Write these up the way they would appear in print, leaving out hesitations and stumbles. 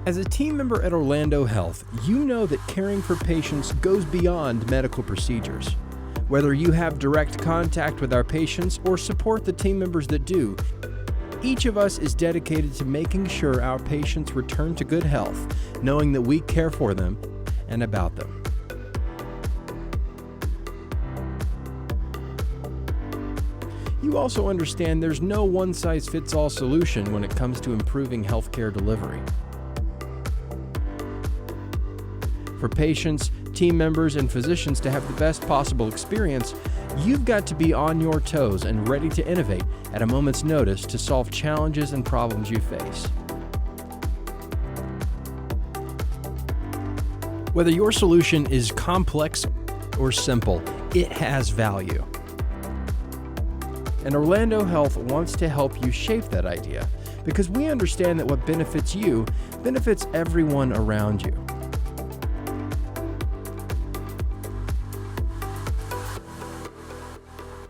As a team member at Orlando Health, you know that caring for patients goes beyond medical procedures. Whether you have direct contact with our patients or support the team members that do, each of us is dedicated to making sure our patients return to good health, knowing that we care for them and about them. You also understand there's no one-size-fits-all solution when it comes to improving healthcare delivery. For patients, team members, and physicians to have the best possible experience, you've got to be on your toes and ready to innovate at a moment's notice to solve challenges and problems you face. Whether your solution is complex or simple, it has value. And Orlando Health wants to help you shape that idea, because we understand that what benefits you benefits everyone around you.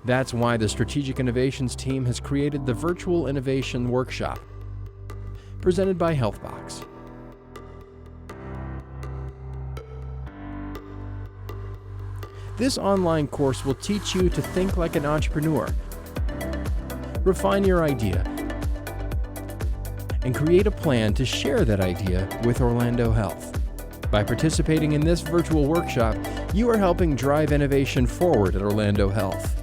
That's why the Strategic Innovations team has created the Virtual Innovation Workshop, presented by Healthbox. This online course will teach you to think like an entrepreneur, refine your idea, and create a plan to share that idea with Orlando Health. By participating in this virtual workshop, you are helping drive innovation forward at Orlando Health.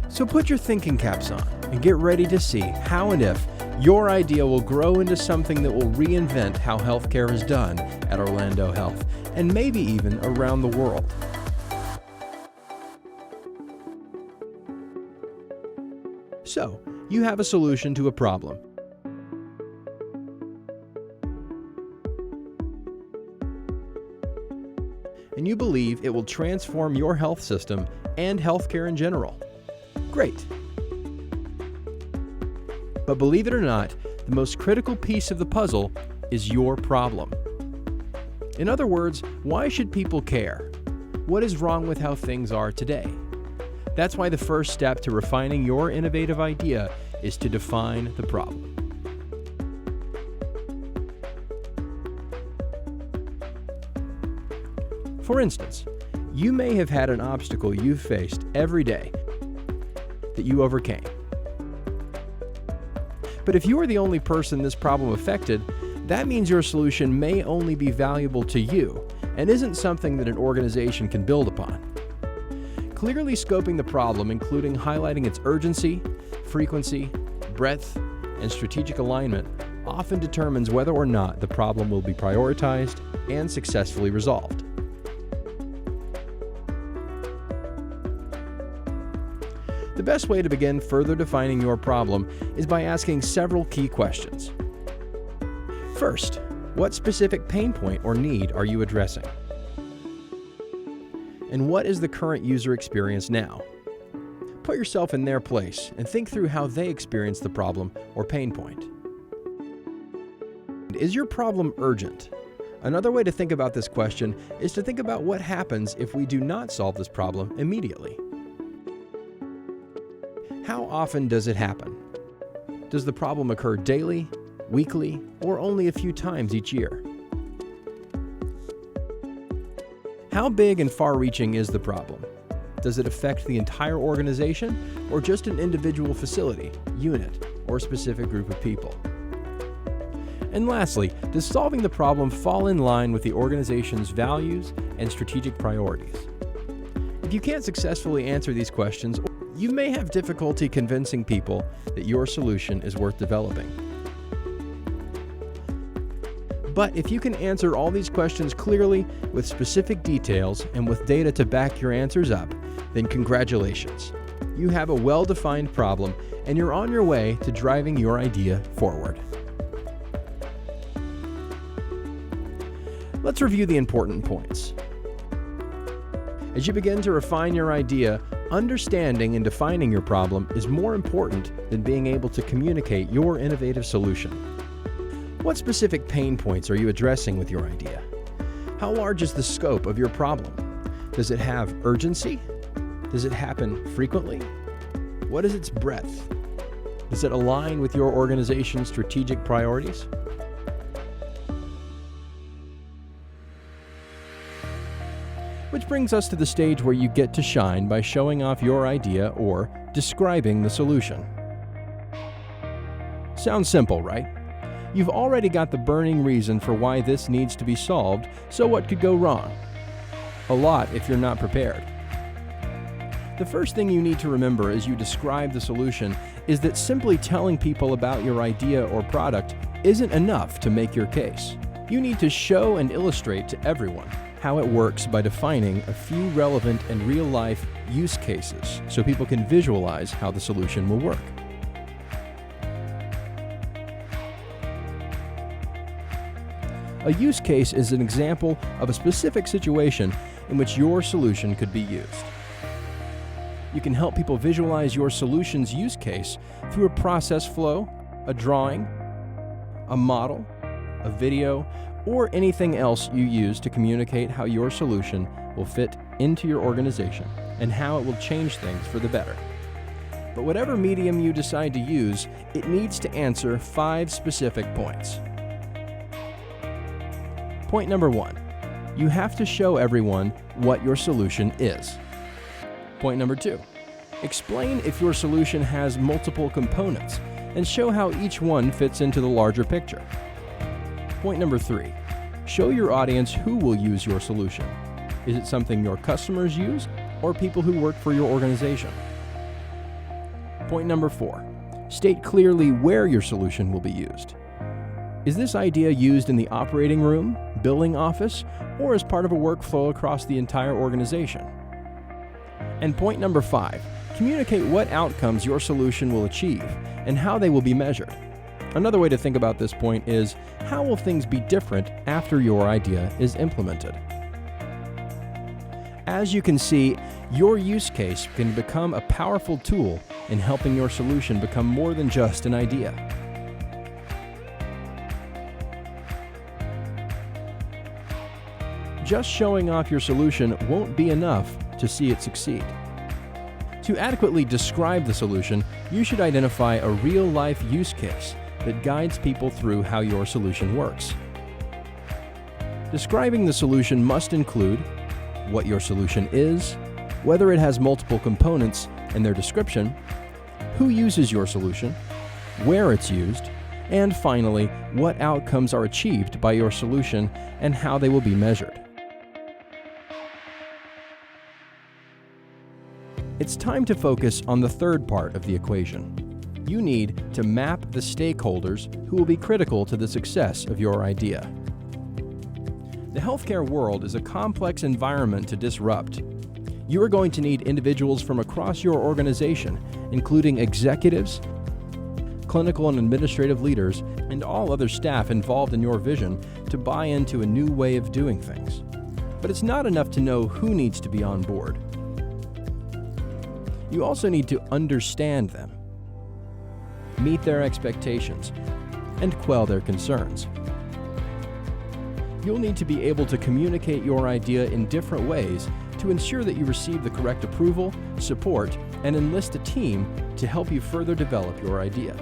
So put your thinking caps on and get ready to see how and if your idea will grow into something that will reinvent how healthcare is done at Orlando Health, and maybe even around the world. So, you have a solution to a problem. And you believe it will transform your health system and healthcare in general. Great. But believe it or not, the most critical piece of the puzzle is your problem. In other words, why should people care? What is wrong with how things are today? That's why the first step to refining your innovative idea is to define the problem. For instance, you may have had an obstacle you've faced every day that you overcame. But if you are the only person this problem affected, that means your solution may only be valuable to you and isn't something that an organization can build upon. Clearly scoping the problem, including highlighting its urgency, frequency, breadth, and strategic alignment, often determines whether or not the problem will be prioritized and successfully resolved. The best way to begin further defining your problem is by asking several key questions. First, what specific pain point or need are you addressing? And what is the current user experience now? Put yourself in their place and think through how they experience the problem or pain point. Is your problem urgent? Another way to think about this question is to think about what happens if we do not solve this problem immediately. How often does it happen? Does the problem occur daily, weekly, or only a few times each year? How big and far-reaching is the problem? Does it affect the entire organization or just an individual facility, unit, or specific group of people? And lastly, does solving the problem fall in line with the organization's values and strategic priorities? If you can't successfully answer these questions, you may have difficulty convincing people that your solution is worth developing. But if you can answer all these questions clearly, with specific details, and with data to back your answers up, then congratulations. You have a well-defined problem, and you're on your way to driving your idea forward. Let's review the important points. As you begin to refine your idea, understanding and defining your problem is more important than being able to communicate your innovative solution. What specific pain points are you addressing with your idea? How large is the scope of your problem? Does it have urgency? Does it happen frequently? What is its breadth? Does it align with your organization's strategic priorities? Which brings us to the stage where you get to shine by showing off your idea or describing the solution. Sounds simple, right? You've already got the burning reason for why this needs to be solved, so what could go wrong? A lot if you're not prepared. The first thing you need to remember as you describe the solution is that simply telling people about your idea or product isn't enough to make your case. You need to show and illustrate to everyone how it works by defining a few relevant and real-life use cases so people can visualize how the solution will work. A use case is an example of a specific situation in which your solution could be used. You can help people visualize your solution's use case through a process flow, a drawing, a model, a video, or anything else you use to communicate how your solution will fit into your organization and how it will change things for the better. But whatever medium you decide to use, it needs to answer 5 specific points. Point number 1, you have to show everyone what your solution is. Point number 2, explain if your solution has multiple components and show how each one fits into the larger picture. Point number 3, show your audience who will use your solution. Is it something your customers use or people who work for your organization? Point number 4, state clearly where your solution will be used. Is this idea used in the operating room, billing office, or as part of a workflow across the entire organization? And point number 5, communicate what outcomes your solution will achieve and how they will be measured. Another way to think about this point is, how will things be different after your idea is implemented? As you can see, your use case can become a powerful tool in helping your solution become more than just an idea. Just showing off your solution won't be enough to see it succeed. To adequately describe the solution, you should identify a real-life use case that guides people through how your solution works. Describing the solution must include what your solution is, whether it has multiple components and their description, who uses your solution, where it's used, and finally, what outcomes are achieved by your solution and how they will be measured. It's time to focus on the third part of the equation. You need to map the stakeholders who will be critical to the success of your idea. The healthcare world is a complex environment to disrupt. You are going to need individuals from across your organization, including executives, clinical and administrative leaders, and all other staff involved in your vision to buy into a new way of doing things. But it's not enough to know who needs to be on board. You also need to understand them, meet their expectations, and quell their concerns. You'll need to be able to communicate your idea in different ways to ensure that you receive the correct approval, support, and enlist a team to help you further develop your idea.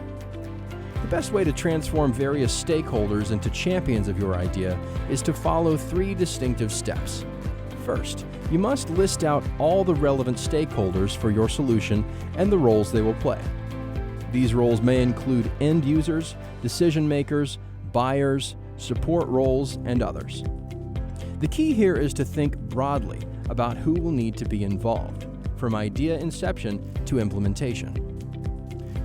The best way to transform various stakeholders into champions of your idea is to follow 3 distinctive steps. First, you must list out all the relevant stakeholders for your solution and the roles they will play. These roles may include end users, decision makers, buyers, support roles, and others. The key here is to think broadly about who will need to be involved, from idea inception to implementation.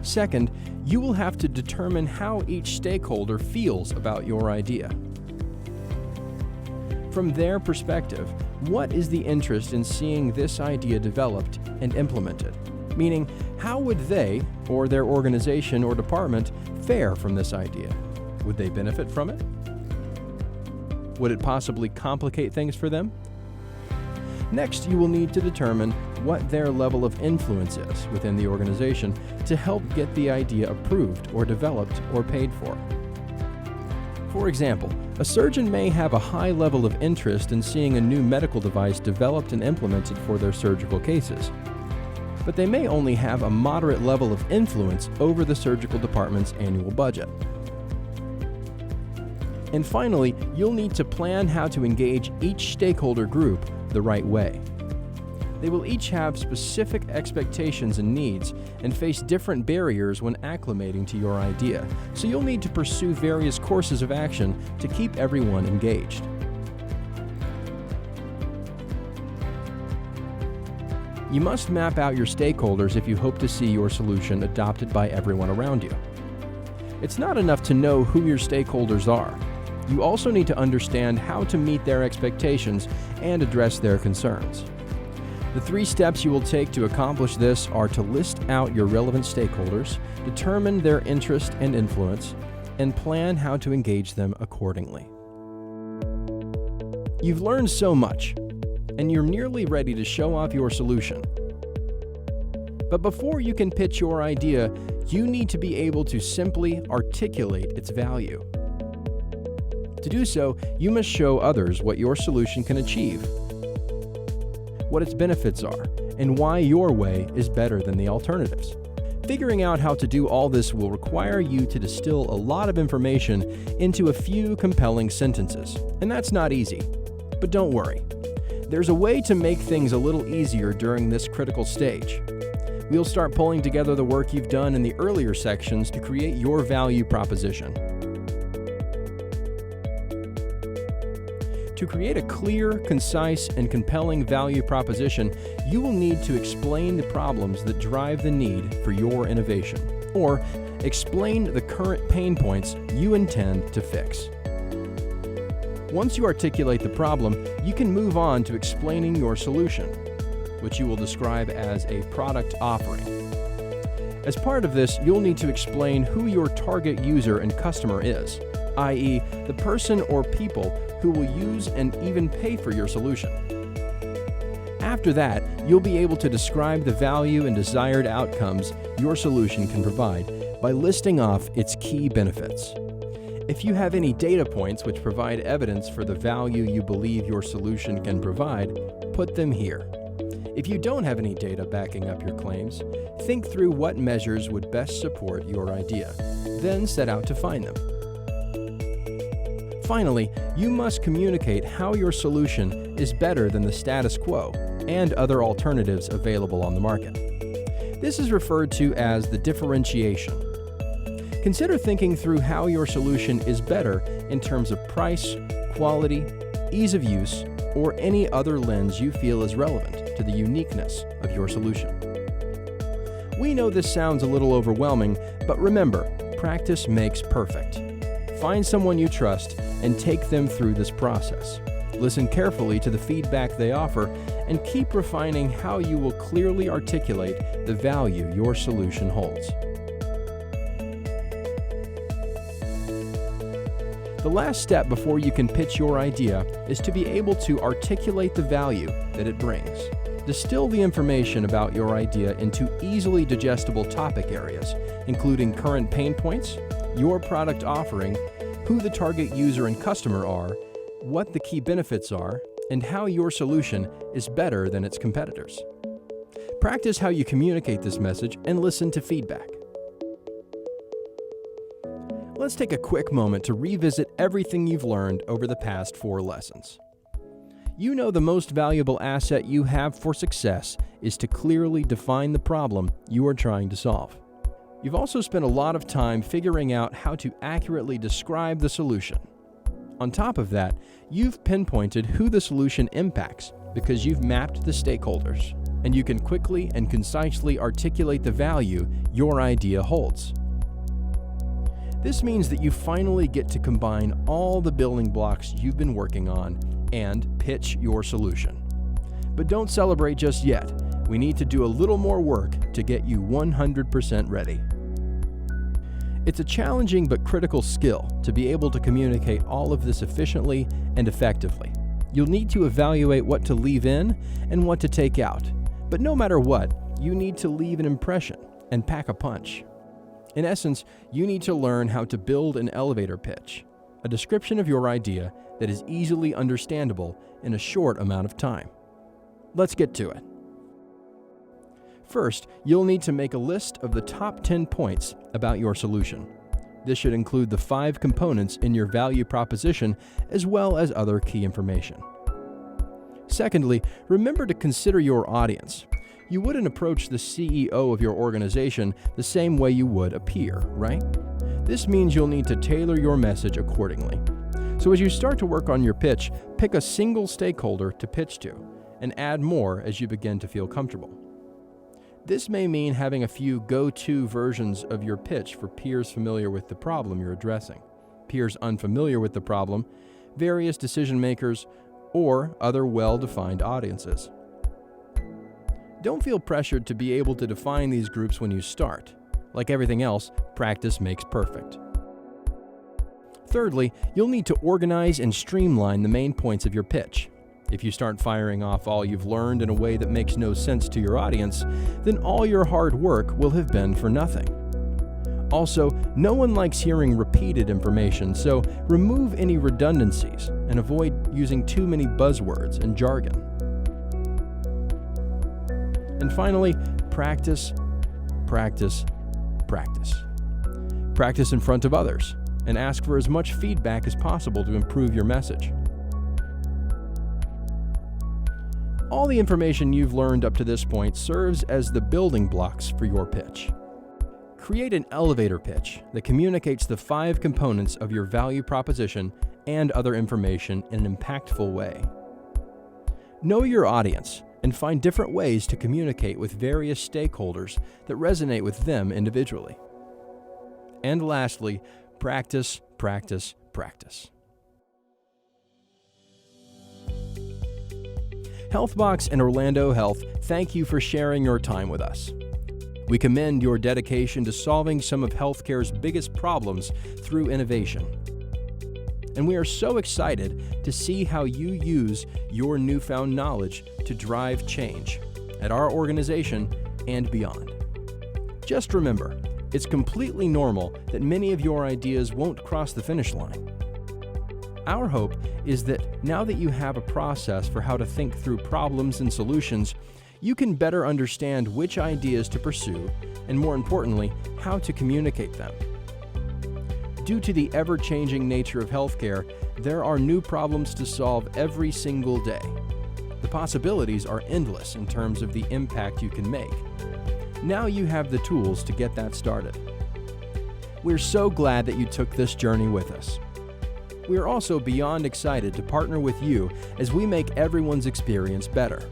Second, you will have to determine how each stakeholder feels about your idea. From their perspective, what is the interest in seeing this idea developed and implemented? Meaning, how would they, or their organization or department, fare from this idea? Would they benefit from it? Would it possibly complicate things for them? Next, you will need to determine what their level of influence is within the organization to help get the idea approved or developed or paid for. For example, a surgeon may have a high level of interest in seeing a new medical device developed and implemented for their surgical cases, but they may only have a moderate level of influence over the surgical department's annual budget. And finally, you'll need to plan how to engage each stakeholder group the right way. They will each have specific expectations and needs and face different barriers when acclimating to your idea, so you'll need to pursue various courses of action to keep everyone engaged. You must map out your stakeholders if you hope to see your solution adopted by everyone around you. It's not enough to know who your stakeholders are. You also need to understand how to meet their expectations and address their concerns. The 3 steps you will take to accomplish this are to list out your relevant stakeholders, determine their interest and influence, and plan how to engage them accordingly. You've learned so much, and you're nearly ready to show off your solution. But before you can pitch your idea, you need to be able to simply articulate its value. To do so, you must show others what your solution can achieve, what its benefits are, and why your way is better than the alternatives. Figuring out how to do all this will require you to distill a lot of information into a few compelling sentences, and that's not easy. But don't worry. There's a way to make things a little easier during this critical stage. We'll start pulling together the work you've done in the earlier sections to create your value proposition. To create a clear, concise, and compelling value proposition, you will need to explain the problems that drive the need for your innovation, or explain the current pain points you intend to fix. Once you articulate the problem, you can move on to explaining your solution, which you will describe as a product offering. As part of this, you'll need to explain who your target user and customer is, i.e., the person or people who will use and even pay for your solution. After that, you'll be able to describe the value and desired outcomes your solution can provide by listing off its key benefits. If you have any data points which provide evidence for the value you believe your solution can provide, put them here. If you don't have any data backing up your claims, think through what measures would best support your idea, then set out to find them. Finally, you must communicate how your solution is better than the status quo and other alternatives available on the market. This is referred to as the differentiation. Consider thinking through how your solution is better in terms of price, quality, ease of use, or any other lens you feel is relevant to the uniqueness of your solution. We know this sounds a little overwhelming, but remember, practice makes perfect. Find someone you trust and take them through this process. Listen carefully to the feedback they offer and keep refining how you will clearly articulate the value your solution holds. The last step before you can pitch your idea is to be able to articulate the value that it brings. Distill the information about your idea into easily digestible topic areas, including current pain points, your product offering, who the target user and customer are, what the key benefits are, and how your solution is better than its competitors. Practice how you communicate this message and listen to feedback. Let's take a quick moment to revisit everything you've learned over the past 4 lessons. You know the most valuable asset you have for success is to clearly define the problem you are trying to solve. You've also spent a lot of time figuring out how to accurately describe the solution. On top of that, you've pinpointed who the solution impacts because you've mapped the stakeholders, and you can quickly and concisely articulate the value your idea holds. This means that you finally get to combine all the building blocks you've been working on and pitch your solution. But don't celebrate just yet. We need to do a little more work to get you 100% ready. It's a challenging but critical skill to be able to communicate all of this efficiently and effectively. You'll need to evaluate what to leave in and what to take out. But no matter what, you need to leave an impression and pack a punch. In essence, you need to learn how to build an elevator pitch, a description of your idea that is easily understandable in a short amount of time. Let's get to it. First, you'll need to make a list of the top 10 points about your solution. This should include the 5 components in your value proposition as well as other key information. Secondly, remember to consider your audience. You wouldn't approach the CEO of your organization the same way you would a peer, right? This means you'll need to tailor your message accordingly. So as you start to work on your pitch, pick a single stakeholder to pitch to, and add more as you begin to feel comfortable. This may mean having a few go-to versions of your pitch for peers familiar with the problem you're addressing, peers unfamiliar with the problem, various decision makers, or other well-defined audiences. Don't feel pressured to be able to define these groups when you start. Like everything else, practice makes perfect. Thirdly, you'll need to organize and streamline the main points of your pitch. If you start firing off all you've learned in a way that makes no sense to your audience, then all your hard work will have been for nothing. Also, no one likes hearing repeated information, so remove any redundancies and avoid using too many buzzwords and jargon. And finally, practice, practice, practice. Practice in front of others, and ask for as much feedback as possible to improve your message. All the information you've learned up to this point serves as the building blocks for your pitch. Create an elevator pitch that communicates the 5 components of your value proposition and other information in an impactful way. Know your audience and find different ways to communicate with various stakeholders that resonate with them individually. And lastly, practice, practice, practice. Healthbox and Orlando Health thank you for sharing your time with us. We commend your dedication to solving some of healthcare's biggest problems through innovation. And we are so excited to see how you use your newfound knowledge to drive change at our organization and beyond. Just remember, it's completely normal that many of your ideas won't cross the finish line. Our hope is that now that you have a process for how to think through problems and solutions, you can better understand which ideas to pursue and, more importantly, how to communicate them. Due to the ever-changing nature of healthcare, there are new problems to solve every single day. The possibilities are endless in terms of the impact you can make. Now you have the tools to get that started. We're so glad that you took this journey with us. We are also beyond excited to partner with you as we make everyone's experience better.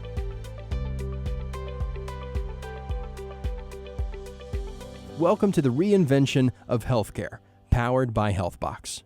Welcome to the reinvention of healthcare, powered by Healthbox.